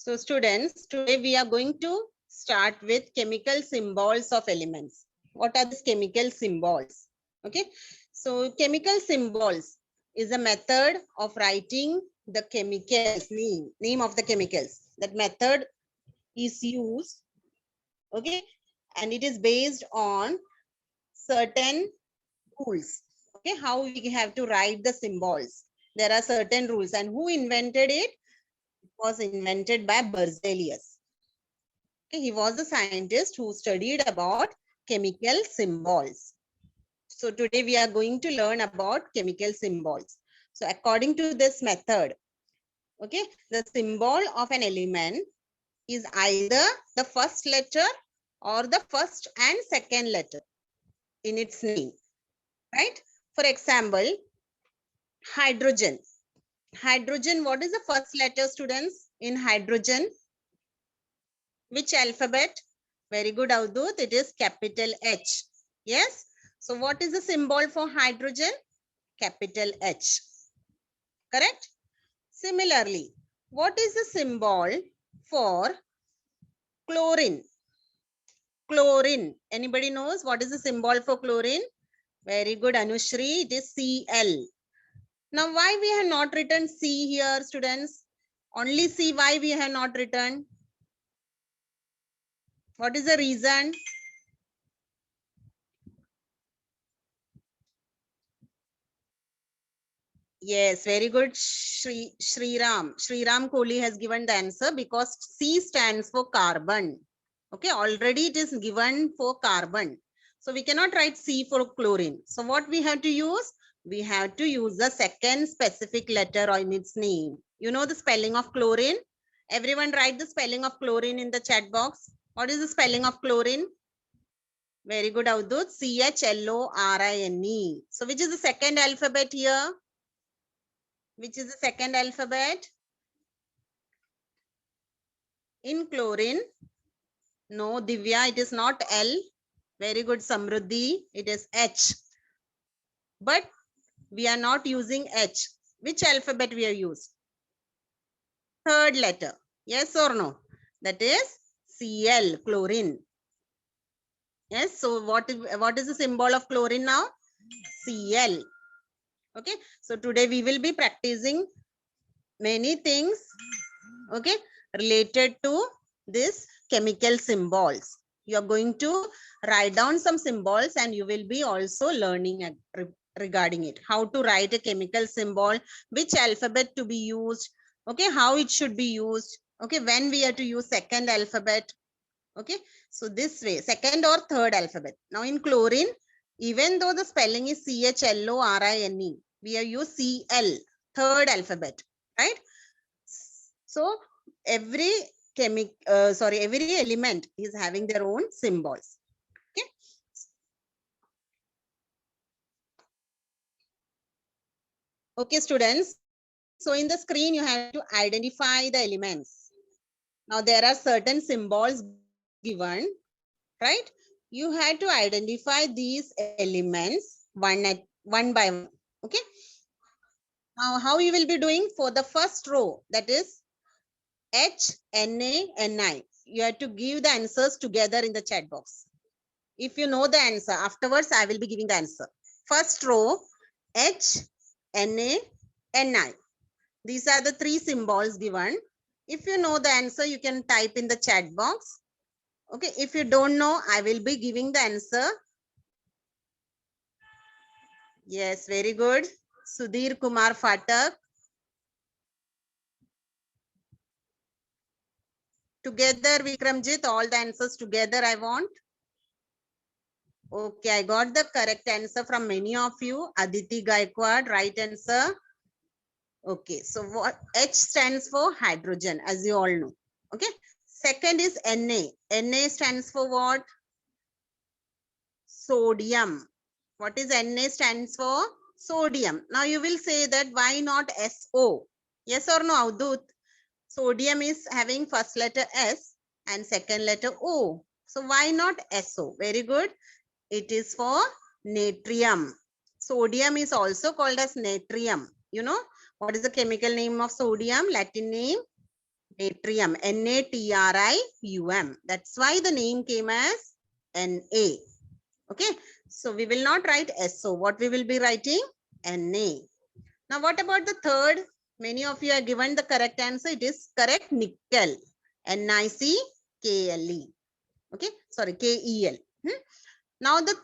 So students, today we are going to start with chemical symbols of elements. What are these chemical symbols? Okay. So chemical symbols is a method of writing the chemicals name of the chemicals. That method is used. Okay. And it is based on certain rules. Okay. How we have to write the symbols. There are certain rules. And who invented it? It was invented by Berzelius. Okay, he was a scientist who studied about chemical symbols. So today we are going to learn about chemical symbols. So according to this method, okay, the symbol of an element is either the first letter or the first and second letter in its name, right? For example, hydrogen. Hydrogen, what is the first letter, students, in hydrogen? Which alphabet? Very good, Avdut. It is capital H. Yes. So what is the symbol for hydrogen? Capital H. Correct? Similarly, what is the symbol for chlorine? Chlorine. Anybody knows what is the symbol for chlorine? Very good, Anushri. It is Cl. Now, why we have not written C here, students? Only C. Why we have not written? What is the reason? Yes, very good, Shriram. Shriram Kohli has given the answer because C stands for carbon. Okay, already it is given for carbon. So we cannot write C for chlorine. So what we have to use? We have to use the second specific letter in its name. You know the spelling of chlorine? Everyone write the spelling of chlorine in the chat box. What is the spelling of chlorine? Very good, Avdut. Chlorine. So which is the second alphabet here? Which is the second alphabet? In chlorine. No, Divya, it is not L. Very good, Samruddhi. It is H. But we are not using H. Which alphabet we are used? Third letter. Yes or no? That is Cl, chlorine. Yes, so what is the symbol of chlorine now? Cl. Okay, so today we will be practicing many things, okay, related to this chemical symbols. You are going to write down some symbols and you will be also learning regarding it. How to write a chemical symbol, which alphabet to be used, okay, how it should be used, okay, when we are to use second alphabet, okay. So this way, second or third alphabet. Now in chlorine, even though the spelling is CHLORINE, we are use CL, third alphabet, right? So every every element is having their own symbols. Okay. Okay, students. So in the screen, you have to identify the elements. Now there are certain symbols given, right? You have to identify these elements one by one. Okay. Now how you will be doing for the first row, that is H, Na, Ni. You have to give the answers together in the chat box. If you know the answer, afterwards I will be giving the answer. First row, H, Na, Ni. These are the three symbols given. If you know the answer, you can type in the chat box. Okay, if you don't know, I will be giving the answer. Yes, very good. Sudhir Kumar Phatak. Together, Vikramjit, all the answers together I want. Okay, I got the correct answer from many of you. Aditi Gaikwad, right answer. Okay, so what H stands for hydrogen, as you all know. Okay, second is Na. Na stands for what? Sodium. What is Na stands for? Sodium. Now you will say that why not SO? Yes or no, Avdut? Sodium is having first letter S and second letter O. So why not SO? Very good. It is for natrium. Sodium is also called as natrium. You know what is the chemical name of sodium? Latin name? Natrium. Natrium. That's why the name came as Na. Okay. So we will not write SO. What we will be writing? Na. Now what about the third? Many of you are given the correct answer. It is correct. Nickel. Nickle. Okay. Sorry. Kel. Now the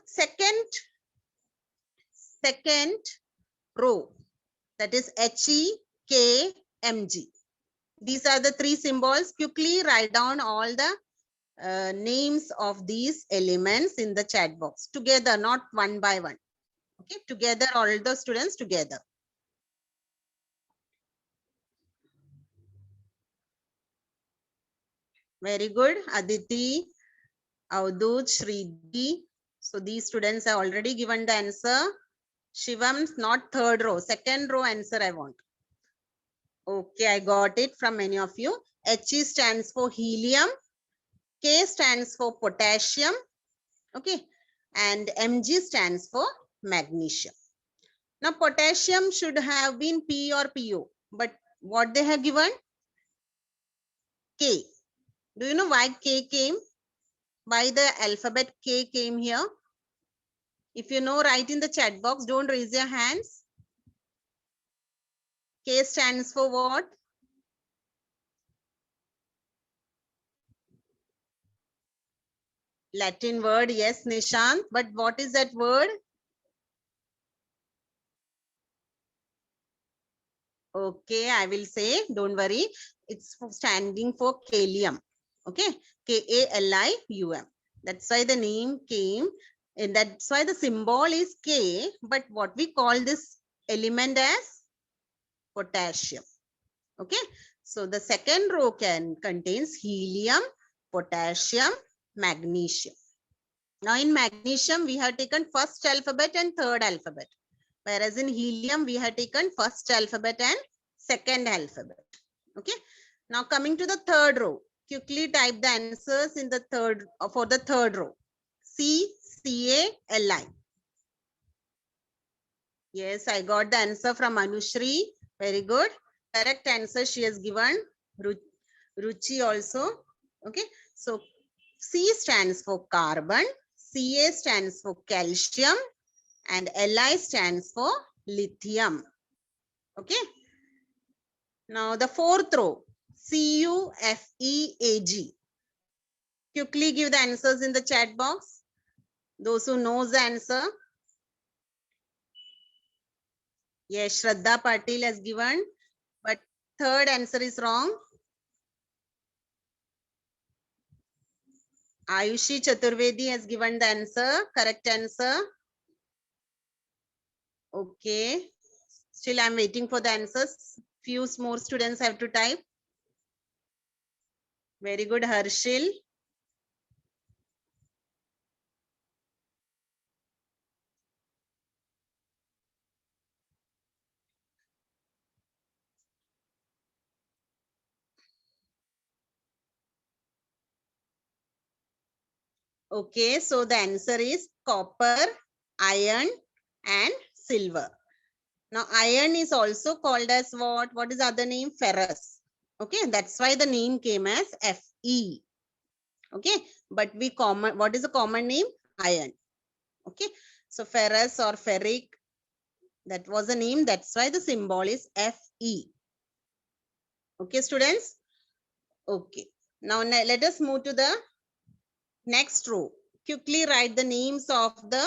second row, that is HEKMG. These are the three symbols. Quickly write down all the names of these elements in the chat box together, not one by one. Okay, together, all the students together. Very good. Aditi, Avdut, Shridi. So these students have already given the answer. Shivam, not third row, second row answer I want. Okay, I got it from many of you. He stands for helium. K stands for potassium. Okay. And Mg stands for magnesium. Now, potassium should have been P or PO. But what they have given? K. Do you know why K came? Why the alphabet K came here? If you know, write in the chat box. Don't raise your hands. K stands for what? Latin word. Yes, Nishant. But what is that word? Okay, I will say, don't worry. It's standing for kalium. Okay, Kalium. That's why the name came, and that's why the symbol is K. But what we call this element as potassium. Okay, so the second row contains helium, potassium, magnesium. Now in magnesium, we have taken first alphabet and third alphabet. Whereas in helium, we have taken first alphabet and second alphabet. Okay. Now coming to the third row, quickly type the answers in the third for the third row. CALI. Yes, I got the answer from Anushri. Very good. Correct answer she has given. Ruchi also. Okay. So C stands for carbon. Ca stands for calcium. And Li stands for lithium. Okay. Now the fourth row, CUFEAG. Quickly give the answers in the chat box. Those who knows the answer. Yes, Shraddha Patil has given, but third answer is wrong. Ayushi Chaturvedi has given the answer, correct answer. Okay. Still I'm waiting for the answers. Few more students have to type. Very good, Harshil. Okay, so the answer is copper, iron, and silver. Now, iron is also called as what? What is the other name? Ferrous. Okay, that's why the name came as Fe. Okay, but what is the common name? Iron. Okay, so ferrous or ferric, that was the name. That's why the symbol is Fe. Okay, students? Okay, now let us move to the next row. Quickly write the names of the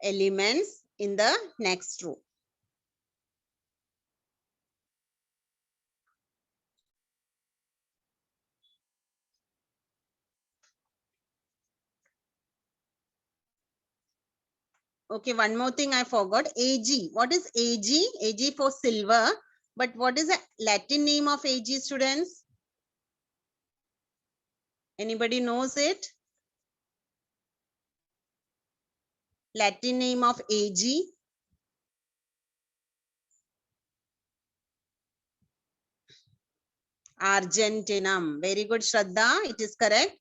elements in the next row. Okay, one more thing I forgot. Ag. What is Ag? Ag for silver. But what is the Latin name of Ag, students? Anybody knows it? Latin name of Ag? Argentinum. Very good, Shraddha. It is correct.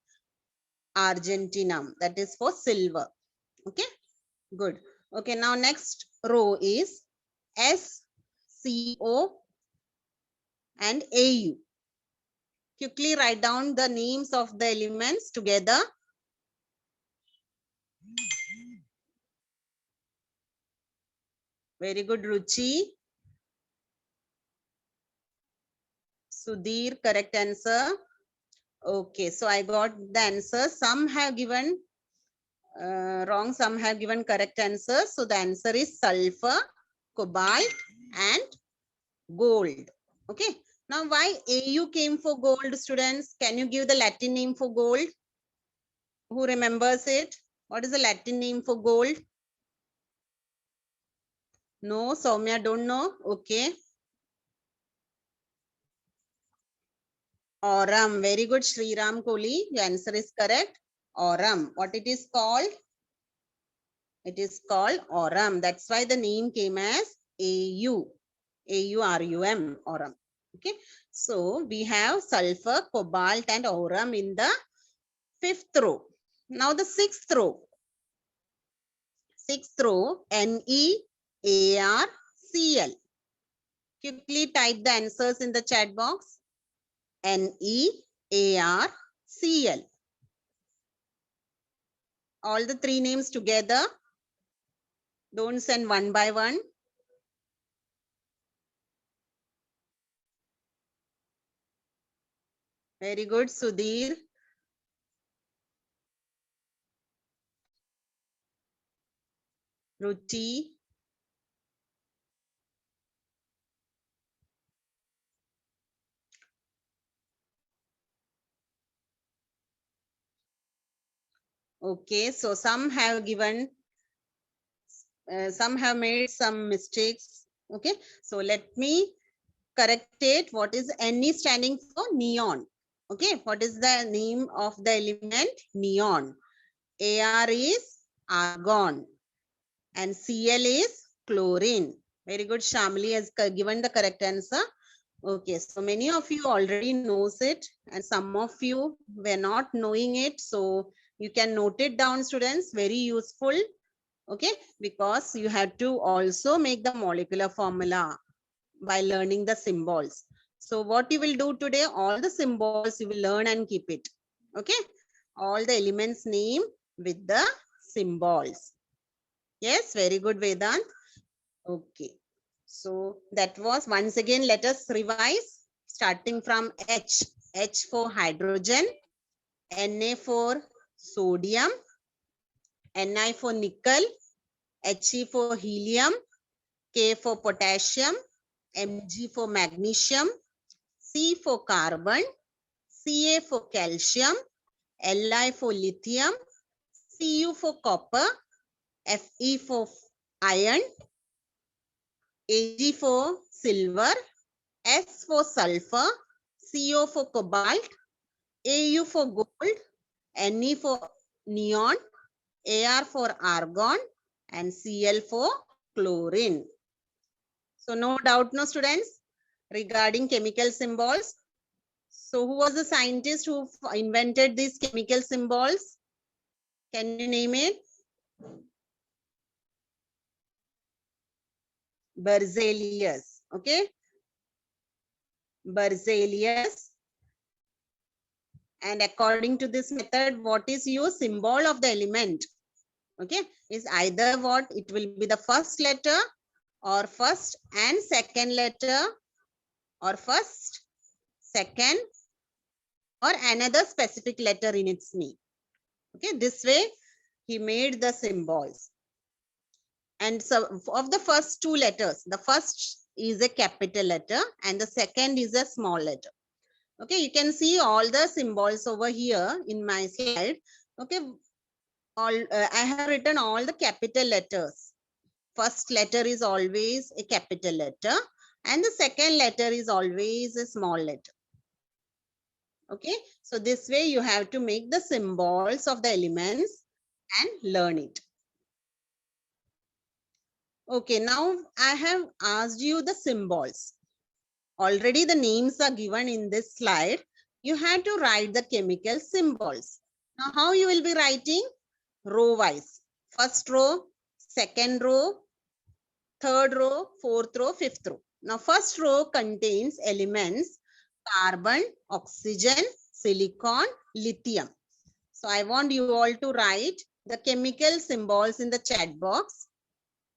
Argentinum. That is for silver. Okay, good. Okay, now next row is SCO and AU. Quickly write down the names of the elements together. Very good, Ruchi. Sudhir, correct answer. Okay, so I got the answer. Some have given wrong, some have given correct answers. So the answer is sulfur, cobalt, and gold. Okay. Now, why AU came for gold, students? Can you give the Latin name for gold? Who remembers it? What is the Latin name for gold? No, Soumya don't know. Okay. Aurum. Very good, Sriram Kohli. Your answer is correct. Aurum. What it is called? It is called aurum. That's why the name came as AU. AURUM. Aurum. Okay. So we have sulfur, cobalt, and aurum in the fifth row. Now the sixth row. Sixth row, NeArCl. Quickly type the answers in the chat box. NeArCl. All the three names together. Don't send one by one. Very good, Sudhir. Ruchi. Okay, so some have given, some have made some mistakes. Okay, so let me correct it. What is Ne standing for? Neon. Okay, what is the name of the element? Neon. Ar is argon and Cl is chlorine. Very good. Shamli has given the correct answer. Okay, so many of you already knows it and some of you were not knowing it. So you can note it down, students. Very useful. Okay, because you have to also make the molecular formula by learning the symbols. So what you will do today, all the symbols you will learn and keep it. Okay, all the elements name with the symbols. Yes, very good, Vedant. Okay, so that was, once again, let us revise starting from H. H for hydrogen, Na for sodium, Ni for nickel, He for helium, K for potassium, Mg for magnesium, C for carbon, Ca for calcium, Li for lithium, Cu for copper, Fe for iron, Ag for silver, S for sulfur, Co for cobalt, Au for gold, Ne for neon, Ar for argon, and Cl for chlorine. So no doubt, no students, regarding chemical symbols. So who was the scientist who invented these chemical symbols? Can you name it? Berzelius. Okay. Berzelius. And according to this method, what is your symbol of the element? Okay. Is either what? It will be the first letter or first and second letter or first, second, or another specific letter in its name. Okay. This way he made the symbols. And so of the first two letters, the first is a capital letter and the second is a small letter. Okay, you can see all the symbols over here in my slide. Okay, I have written all the capital letters. First letter is always a capital letter and the second letter is always a small letter. Okay, so this way you have to make the symbols of the elements and learn it. Okay, now I have asked you the symbols. Already the names are given in this slide. You have to write the chemical symbols. Now how you will be writing? Row wise. First row, second row, third row, fourth row, fifth row. Now first row contains elements carbon, oxygen, silicon, lithium. So I want you all to write the chemical symbols in the chat box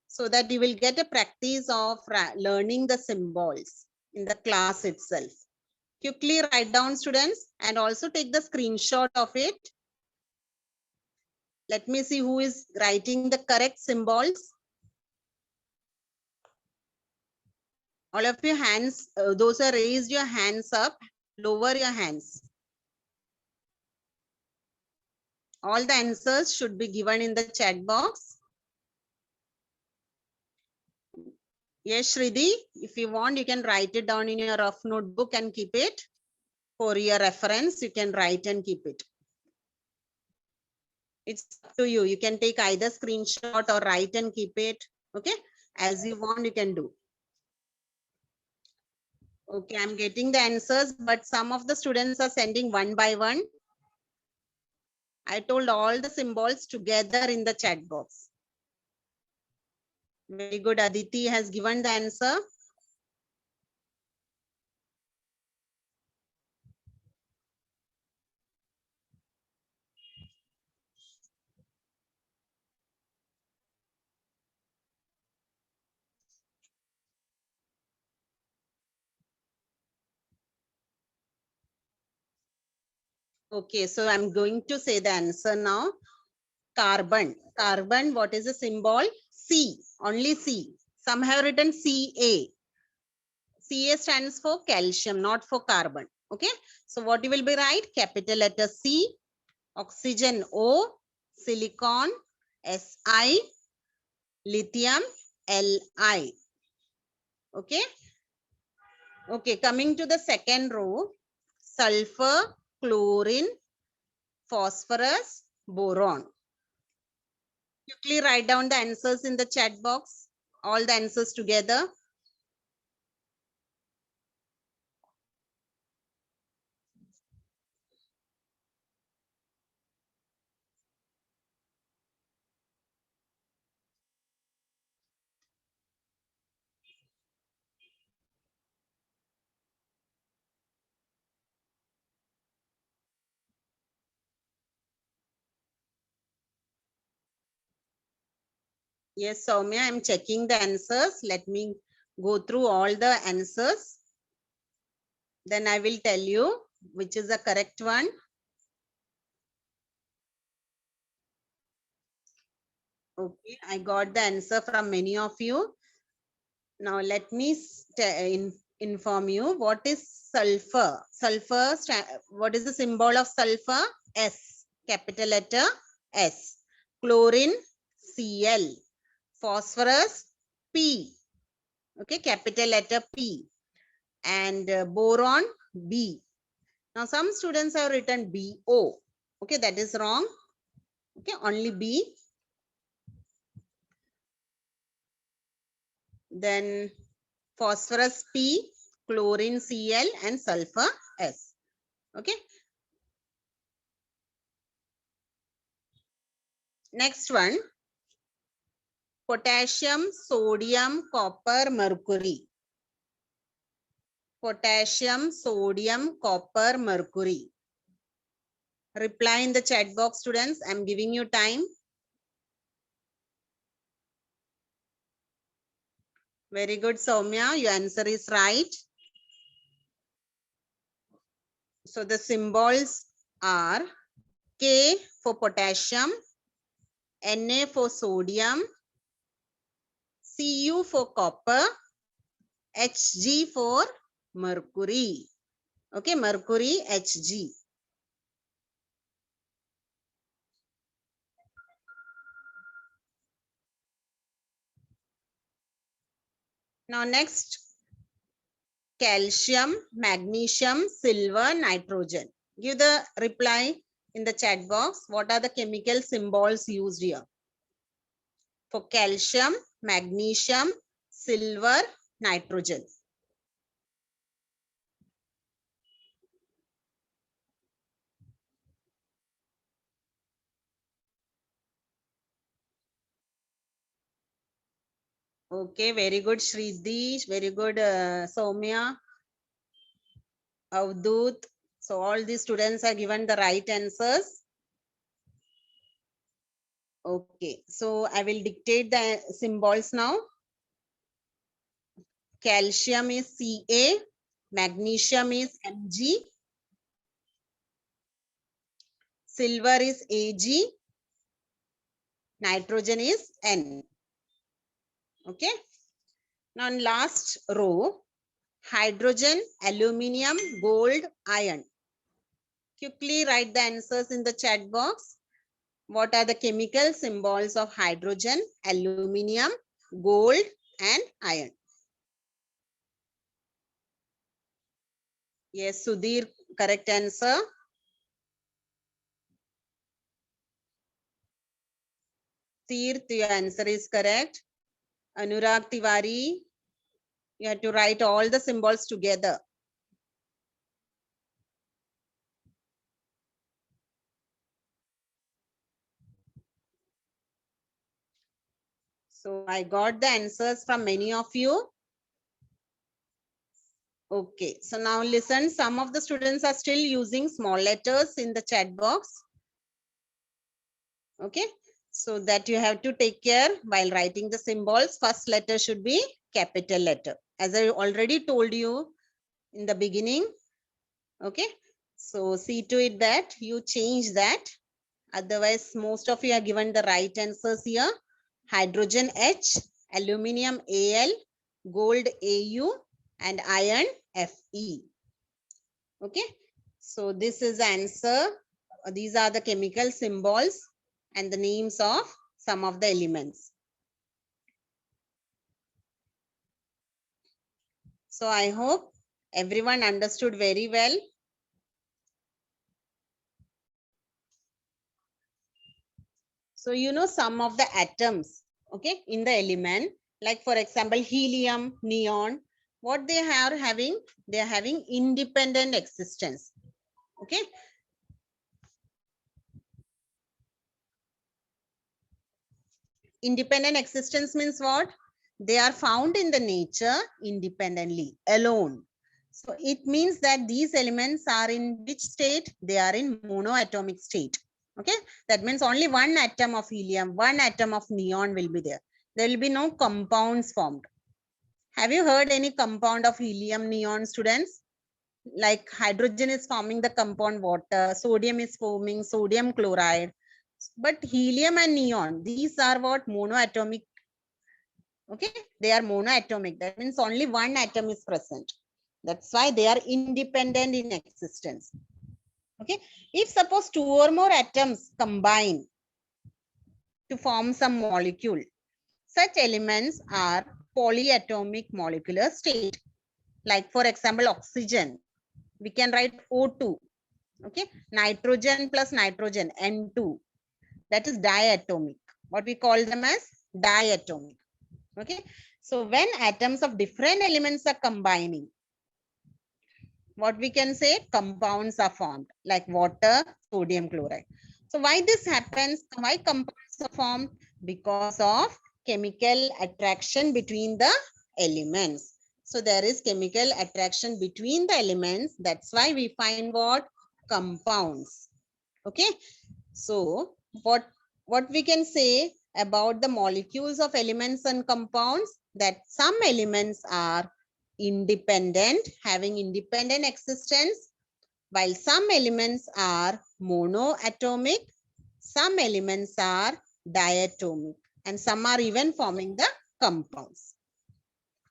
so that you will get a practice of learning the symbols in the class itself. Quickly write down, students, and also take the screenshot of it. Let me see who is writing the correct symbols. All of your hands, those who raised your hands up, lower your hands. All the answers should be given in the chat box. Yes, Shriddhi, if you want, you can write it down in your rough notebook and keep it. For your reference, you can write and keep it. It's up to you. You can take either screenshot or write and keep it. Okay, as you want, you can do. Okay, I'm getting the answers, but some of the students are sending one by one. I told all the symbols together in the chat box. Very good. Aditi has given the answer. Okay, so I'm going to say the answer now. Carbon. Carbon, what is the symbol? C, only C. Some have written Ca. Ca stands for calcium, not for carbon. Okay, so what you will be right? Capital letter C, oxygen O, silicon Si, lithium Li. Okay. Okay, coming to the second row, sulfur, chlorine, phosphorus, boron. Quickly write down the answers in the chat box, all the answers together. Yes, Soumya, I'm checking the answers. Let me go through all the answers. Then I will tell you which is the correct one. Okay, I got the answer from many of you. Now let me inform you what is sulfur. Sulfur, what is the symbol of sulfur? S, capital letter S. Chlorine, Cl. Phosphorus, P. Okay, capital letter P. And boron, B. Now some students have written BO. Okay, that is wrong. Okay, only B. Then phosphorus P, chlorine Cl, and sulfur S. Okay. Next one, potassium, sodium, copper, mercury. Potassium, sodium, copper, mercury. Reply in the chat box, students. I'm giving you time. Very good, Soumya. Your answer is right. So the symbols are K for potassium, Na for sodium, Cu for copper, Hg for mercury. Okay, mercury, Hg. Now next, calcium, magnesium, silver, nitrogen. Give the reply in the chat box. What are the chemical symbols used here? For calcium, magnesium, silver, nitrogen. Okay, very good, Shriddhi. Very good, Soumya. Avdut. So all the students are given the right answers. Okay, so I will dictate the symbols now. Calcium is Ca, magnesium is Mg, silver is Ag, nitrogen is N. Okay. Now in last row, hydrogen, aluminium, gold, iron. Quickly write the answers in the chat box. What are the chemical symbols of hydrogen, aluminium, gold, and iron? Yes, Sudhir, correct answer. Tirth, your answer is correct. Anurag Tiwari, you have to write all the symbols together. So I got the answers from many of you. Okay, so now listen, some of the students are still using small letters in the chat box. Okay, so that you have to take care while writing the symbols. First letter should be capital letter. As I already told you in the beginning. Okay, so see to it that you change that. Otherwise, most of you are given the right answers here. Hydrogen H, aluminium Al, gold Au, and iron Fe. Okay, so this is the answer. These are the chemical symbols and the names of some of the elements. So I hope everyone understood very well. So you know some of the atoms, okay, in the element, like for example, helium, neon, what they are having, they are having independent existence. Okay. Independent existence means what? They are found in the nature independently, alone. So it means that these elements are in which state? They are in monoatomic state. Okay. That means only one atom of helium, one atom of neon will be there. There will be no compounds formed. Have you heard any compound of helium, neon, students? Like hydrogen is forming the compound water, sodium is forming sodium chloride. But helium and neon, these are what? Monoatomic. Okay, they are monoatomic. That means only one atom is present. That's why they are independent in existence. Okay, if suppose two or more atoms combine to form some molecule, such elements are polyatomic molecular state. Like for example, oxygen, we can write O2. Okay, nitrogen plus nitrogen, N2. That is diatomic. What we call them as diatomic. Okay, so when atoms of different elements are combining, what we can say, compounds are formed, like water, sodium chloride. So why this happens? Why compounds are formed? Because of chemical attraction between the elements. So there is chemical attraction between the elements. That's why we find what? Compounds. Okay. So what we can say about the molecules of elements and compounds, that some elements are independent, having independent existence, while some elements are monoatomic, some elements are diatomic, and some are even forming the compounds.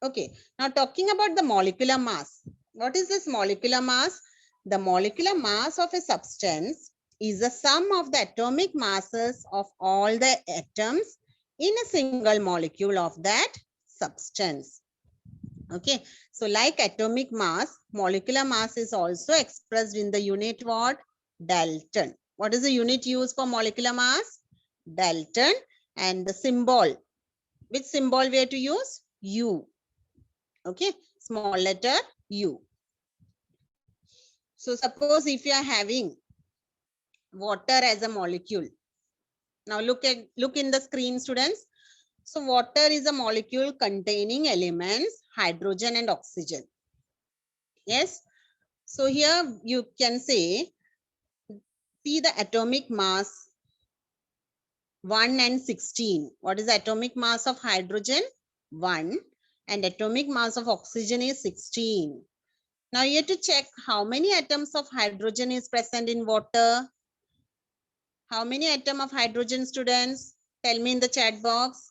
Okay, now talking about the molecular mass. What is this molecular mass? The molecular mass of a substance is the sum of the atomic masses of all the atoms in a single molecule of that substance. Okay, so like atomic mass, molecular mass is also expressed in the unit what? Dalton. What is the unit used for molecular mass? Dalton. And the symbol, which symbol we have to use? U. Okay, small letter U. So suppose if you are having water as a molecule. Now look in the screen, students. So water is a molecule containing elements hydrogen and oxygen. Yes. So here you can say, see the atomic mass 1 and 16. What is the atomic mass of hydrogen? 1, and atomic mass of oxygen is 16. Now you have to check how many atoms of hydrogen is present in water. How many atoms of hydrogen, students? Tell me in the chat box.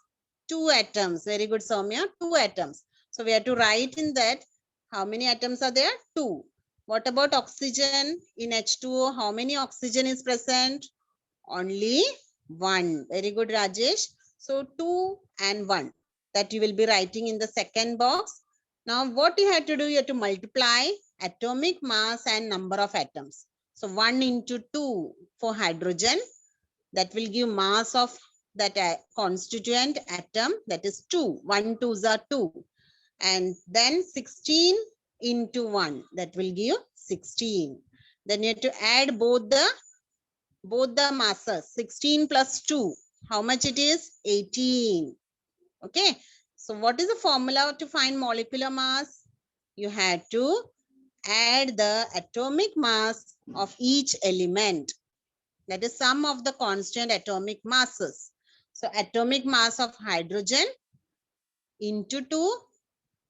2 atoms. Very good, Soumya. 2 atoms. So we have to write in that how many atoms are there? 2. What about oxygen? In H2O, how many oxygen is present? Only 1. Very good, Rajesh. So 2 and 1 that you will be writing in the second box. Now what you have to do, you have to multiply atomic mass and number of atoms. So 1 into 2 for hydrogen, that will give mass of that constituent atom, that is 2. 1 2s are 2. And then 16 into 1, that will give 16. Then you have to add both the masses. 16 plus 2, how much it is? 18. Okay. So what is the formula to find molecular mass? You have to add the atomic mass of each element. That is sum of the constant atomic masses. So atomic mass of hydrogen into 2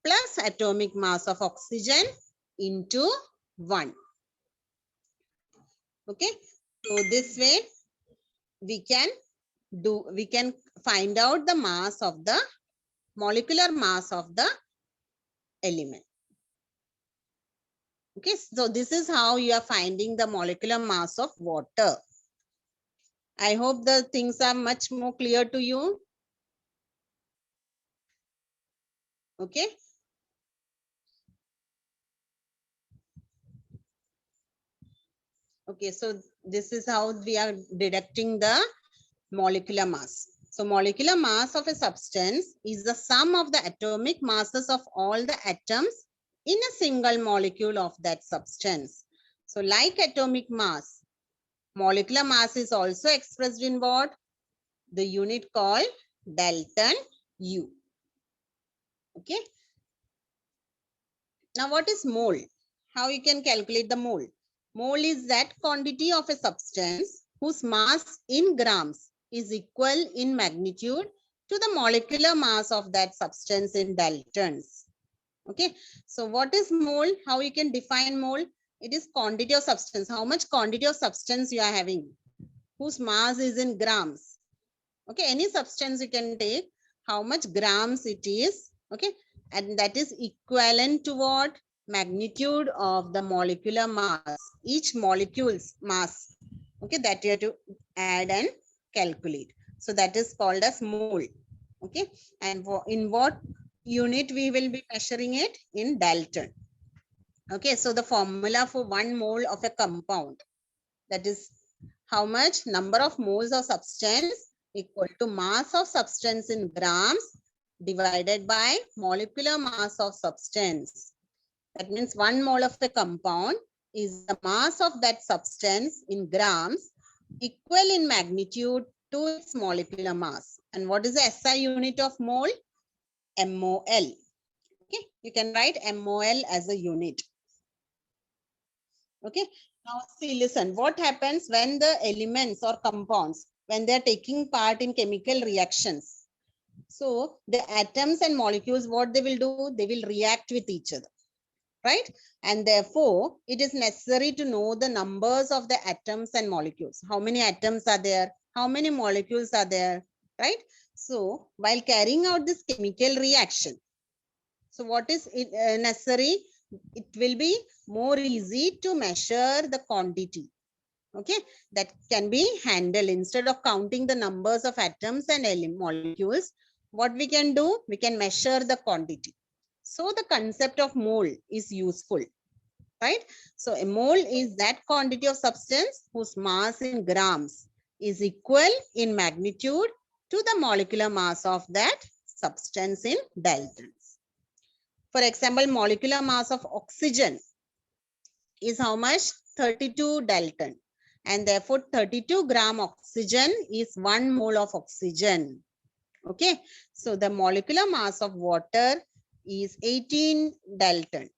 plus atomic mass of oxygen into 1. Okay. So this way we can find out the mass of the molecular mass of the element. Okay, so this is how you are finding the molecular mass of water. I hope the things are much more clear to you. Okay. Okay, so this is how we are deducting the molecular mass. So molecular mass of a substance is the sum of the atomic masses of all the atoms in a single molecule of that substance. So like atomic mass, molecular mass is also expressed in what? The unit called Dalton U. Okay. Now what is mole? How you can calculate the mole? Mole is that quantity of a substance whose mass in grams is equal in magnitude to the molecular mass of that substance in Daltons. Okay. So what is mole? How you can define mole? It is quantity of substance. How much quantity of substance you are having, whose mass is in grams. Okay. Any substance you can take, how much grams it is. Okay. And that is equivalent to what? Magnitude of the molecular mass, each molecule's mass. Okay, that you have to add and calculate. So that is called as mole. Okay, and in what unit we will be measuring it? In Dalton. Okay, so the formula for 1 mole of a compound, that is how much? Number of moles of substance equal to mass of substance in grams divided by molecular mass of substance. That means 1 mole of a compound is the mass of that substance in grams equal in magnitude to its molecular mass. And what is the SI unit of mole? MOL. Okay, you can write MOL as a unit. Okay, now see, listen, what happens when the elements or compounds, when they are taking part in chemical reactions? So the atoms and molecules, what they will do? They will react with each other, right? And therefore, it is necessary to know the numbers of the atoms and molecules. How many atoms are there? How many molecules are there, right? So while carrying out this chemical reaction, so what is it necessary? It will be more easy to measure the quantity. Okay, that can be handled. Instead of counting the numbers of atoms and molecules, what we can do? We can measure the quantity. So the concept of mole is useful, right? So a mole is that quantity of substance whose mass in grams is equal in magnitude to the molecular mass of that substance in Daltons. For example, molecular mass of oxygen is how much? 32 Dalton. And therefore 32 gram oxygen is 1 mole of oxygen. Okay. So the molecular mass of water is 18 Dalton.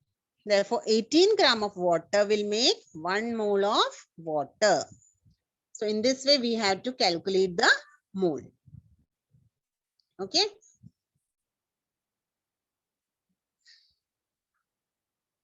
Therefore, 18 gram of water will make 1 mole of water. So in this way, we have to calculate the mole. Okay.